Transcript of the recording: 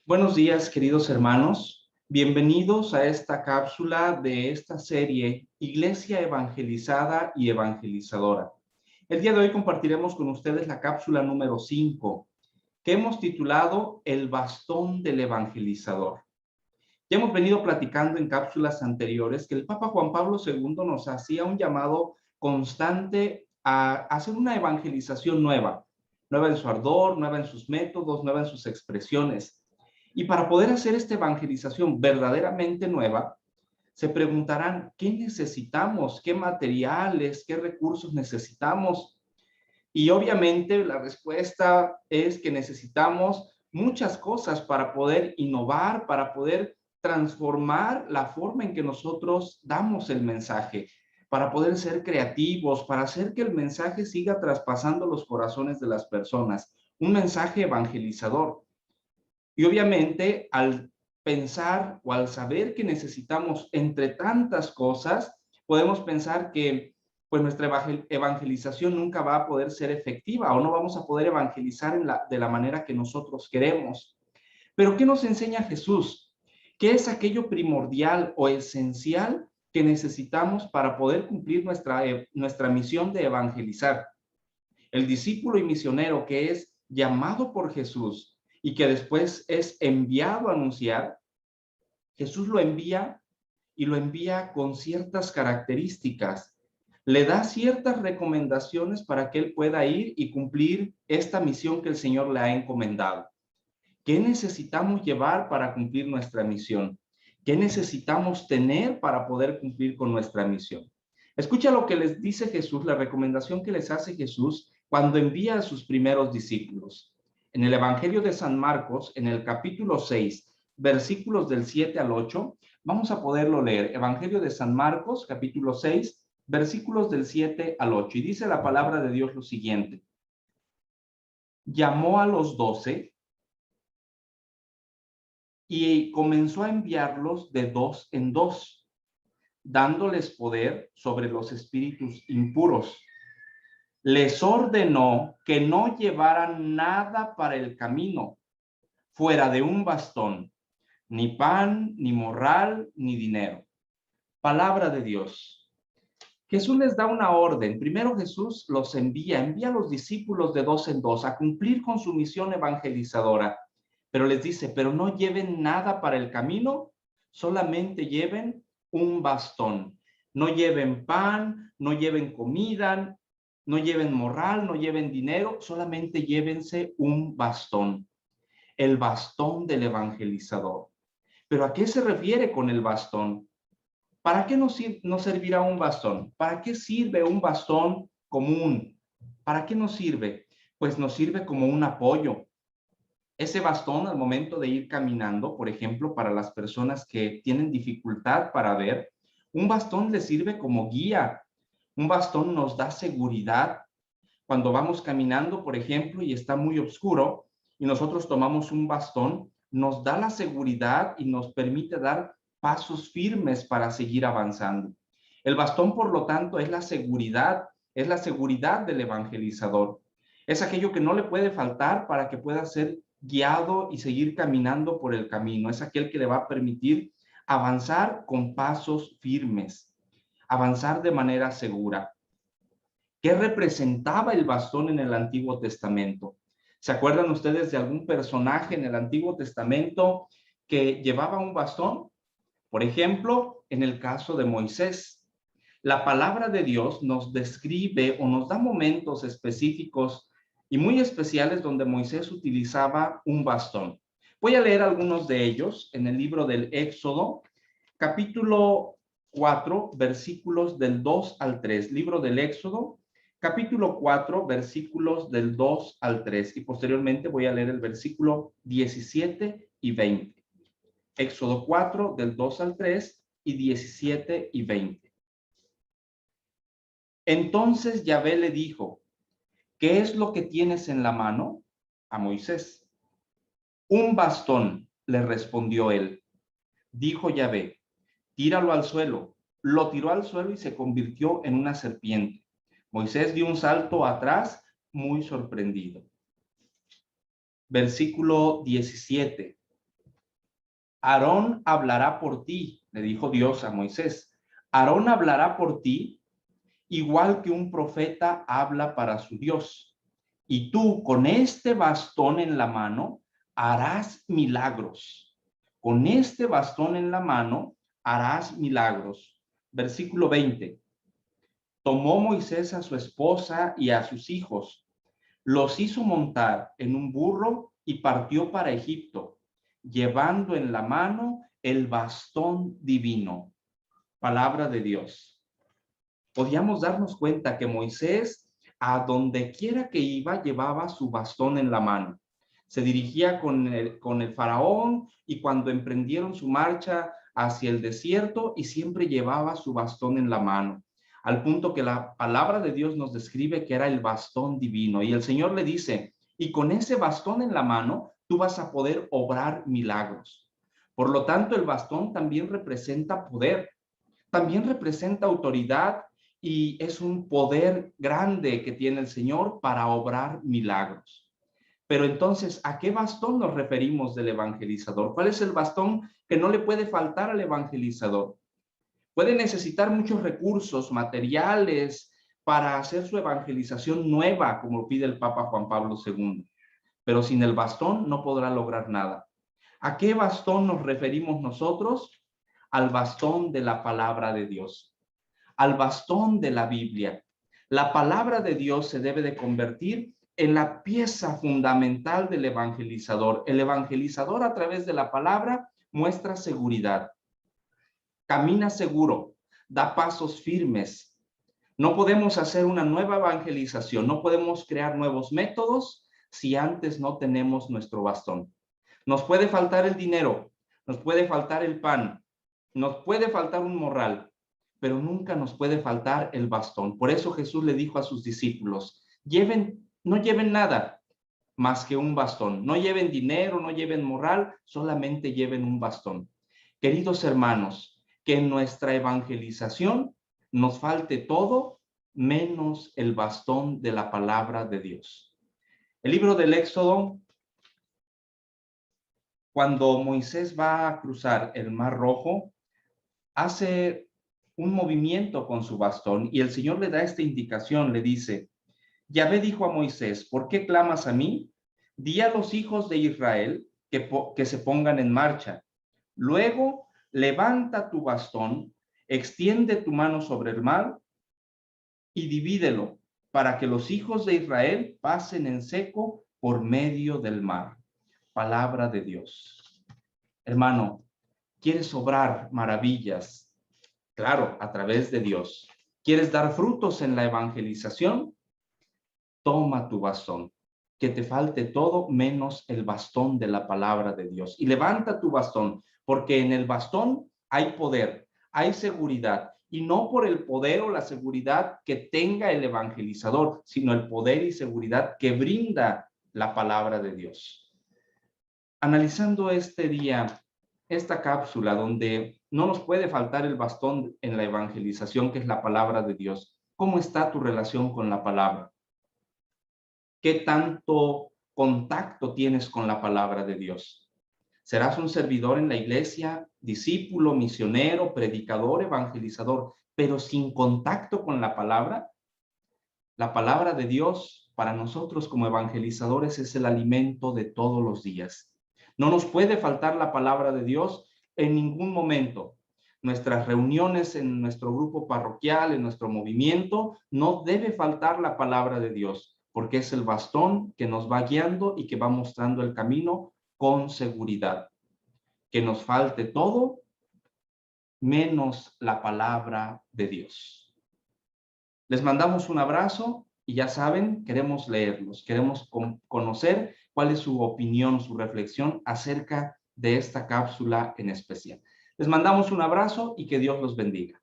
Buenos días, queridos hermanos. Bienvenidos a esta cápsula de esta serie Iglesia Evangelizada y Evangelizadora. El día de hoy compartiremos con ustedes la cápsula número 5, que hemos titulado El bastón del evangelizador. Ya hemos venido platicando en cápsulas anteriores que el Papa Juan Pablo II nos hacía un llamado constante a hacer una evangelización nueva en su ardor, nueva en sus métodos, nueva en sus expresiones. Y para poder hacer esta evangelización verdaderamente nueva, se preguntarán, ¿qué necesitamos? ¿Qué materiales? ¿Qué recursos necesitamos? Y obviamente la respuesta es que necesitamos muchas cosas para poder innovar, para poder transformar la forma en que nosotros damos el mensaje, para poder ser creativos, para hacer que el mensaje siga traspasando los corazones de las personas, un mensaje evangelizador. Y obviamente al pensar o al saber que necesitamos entre tantas cosas, podemos pensar que pues nuestra evangelización nunca va a poder ser efectiva o no vamos a poder evangelizar de la manera que nosotros queremos. Pero ¿qué nos enseña Jesús? ¿Qué es aquello primordial o esencial que necesitamos para poder cumplir nuestra misión de evangelizar? El discípulo y misionero que es llamado por Jesús y que después es enviado a anunciar, Jesús lo envía y lo envía con ciertas características. Le da ciertas recomendaciones para que él pueda ir y cumplir esta misión que el Señor le ha encomendado. ¿Qué necesitamos llevar para cumplir nuestra misión? ¿Qué necesitamos tener para poder cumplir con nuestra misión? Escucha lo que les dice Jesús, la recomendación que les hace Jesús cuando envía a sus primeros discípulos. En el Evangelio de San Marcos, en el capítulo 6, versículos del 7 al 8, vamos a poderlo leer. Evangelio de San Marcos, capítulo 6, versículos del 7 al 8. Y dice la palabra de Dios lo siguiente. Llamó a los 12 y comenzó a enviarlos de dos en dos, dándoles poder sobre los espíritus impuros. Les ordenó que no llevaran nada para el camino, fuera de un bastón, ni pan, ni morral, ni dinero. Palabra de Dios. Jesús les da una orden. Primero Jesús los envía a los discípulos de dos en dos a cumplir con su misión evangelizadora. Pero les dice, pero no lleven nada para el camino, solamente lleven un bastón. No lleven pan, no lleven comida, no lleven morral, no lleven dinero, solamente llévense un bastón. El bastón del evangelizador. ¿Pero a qué se refiere con el bastón? ¿Para qué nos servirá un bastón? ¿Para qué sirve un bastón común? ¿Para qué nos sirve? Pues nos sirve como un apoyo. Ese bastón al momento de ir caminando, por ejemplo, para las personas que tienen dificultad para ver, un bastón les sirve como guía. Un bastón nos da seguridad. Cuando vamos caminando, por ejemplo, y está muy oscuro, y nosotros tomamos un bastón, nos da la seguridad y nos permite dar pasos firmes para seguir avanzando. El bastón, por lo tanto, es la seguridad del evangelizador. Es aquello que no le puede faltar para que pueda ser guiado y seguir caminando por el camino. Es aquel que le va a permitir avanzar con pasos firmes, avanzar de manera segura. ¿Qué representaba el bastón en el Antiguo Testamento? ¿Se acuerdan ustedes de algún personaje en el Antiguo Testamento que llevaba un bastón? Por ejemplo, en el caso de Moisés. La palabra de Dios nos describe o nos da momentos específicos y muy especiales donde Moisés utilizaba un bastón. Voy a leer algunos de ellos en el libro del Éxodo, capítulo 4, versículos del 2 al 3. Libro del Éxodo, capítulo 4, versículos del 2 al 3. Y posteriormente voy a leer el versículo 17 y 20. Éxodo 4, del 2 al 3 y 17 y 20. Entonces Yahvé le dijo, ¿qué es lo que tienes en la mano? A Moisés. Un bastón, le respondió él. Dijo Yahvé, tíralo al suelo. Lo tiró al suelo y se convirtió en una serpiente. Moisés dio un salto atrás, muy sorprendido. Versículo 17. Aarón hablará por ti, le dijo Dios a Moisés. Aarón hablará por ti igual que un profeta habla para su Dios. Y tú con este bastón en la mano harás milagros. Con este bastón en la mano harás milagros. Versículo 20. Tomó Moisés a su esposa y a sus hijos, los hizo montar en un burro y partió para Egipto, llevando en la mano el bastón divino. Palabra de Dios. Podíamos darnos cuenta que Moisés, a donde quiera que iba, llevaba su bastón en la mano. Se dirigía con el faraón, y cuando emprendieron su marcha hacia el desierto, y siempre llevaba su bastón en la mano, al punto que la palabra de Dios nos describe que era el bastón divino. Y el Señor le dice, y con ese bastón en la mano, tú vas a poder obrar milagros. Por lo tanto, el bastón también representa poder, también representa autoridad, y es un poder grande que tiene el Señor para obrar milagros. Pero entonces, ¿a qué bastón nos referimos del evangelizador? ¿Cuál es el bastón que no le puede faltar al evangelizador? Puede necesitar muchos recursos materiales para hacer su evangelización nueva, como pide el Papa Juan Pablo II, pero sin el bastón no podrá lograr nada. ¿A qué bastón nos referimos nosotros? Al bastón de la palabra de Dios, al bastón de la Biblia. La palabra de Dios se debe de convertir en la pieza fundamental del evangelizador. El evangelizador, a través de la palabra, muestra seguridad, camina seguro, da pasos firmes. No podemos hacer una nueva evangelización, no podemos crear nuevos métodos si antes no tenemos nuestro bastón. Nos puede faltar el dinero, nos puede faltar el pan, nos puede faltar un morral, pero nunca nos puede faltar el bastón. Por eso Jesús le dijo a sus discípulos, no lleven nada más que un bastón. No lleven dinero, no lleven morral, solamente lleven un bastón. Queridos hermanos, que en nuestra evangelización nos falte todo menos el bastón de la palabra de Dios. El libro del Éxodo, cuando Moisés va a cruzar el Mar Rojo, hace un movimiento con su bastón y el Señor le da esta indicación, le dice, Yahvé dijo a Moisés, ¿por qué clamas a mí? Di a los hijos de Israel que se pongan en marcha. Luego, levanta tu bastón, extiende tu mano sobre el mar y divídelo para que los hijos de Israel pasen en seco por medio del mar. Palabra de Dios. Hermano, ¿quieres obrar maravillas? Claro, a través de Dios. ¿Quieres dar frutos en la evangelización? Toma tu bastón, que te falte todo menos el bastón de la palabra de Dios. Y levanta tu bastón, porque en el bastón hay poder, hay seguridad, y no por el poder o la seguridad que tenga el evangelizador, sino el poder y seguridad que brinda la palabra de Dios. Analizando este día, esta cápsula donde no nos puede faltar el bastón en la evangelización, que es la palabra de Dios, ¿cómo está tu relación con la palabra? ¿Qué tanto contacto tienes con la palabra de Dios? ¿Serás un servidor en la iglesia, discípulo, misionero, predicador, evangelizador, pero sin contacto con la palabra? La palabra de Dios para nosotros como evangelizadores es el alimento de todos los días. No nos puede faltar la palabra de Dios en ningún momento. Nuestras reuniones en nuestro grupo parroquial, en nuestro movimiento, no debe faltar la palabra de Dios, porque es el bastón que nos va guiando y que va mostrando el camino con seguridad. Que nos falte todo menos la palabra de Dios. Les mandamos un abrazo y ya saben, queremos leerlos, queremos conocer cuál es su opinión, su reflexión acerca de esta cápsula en especial. Les mandamos un abrazo y que Dios los bendiga.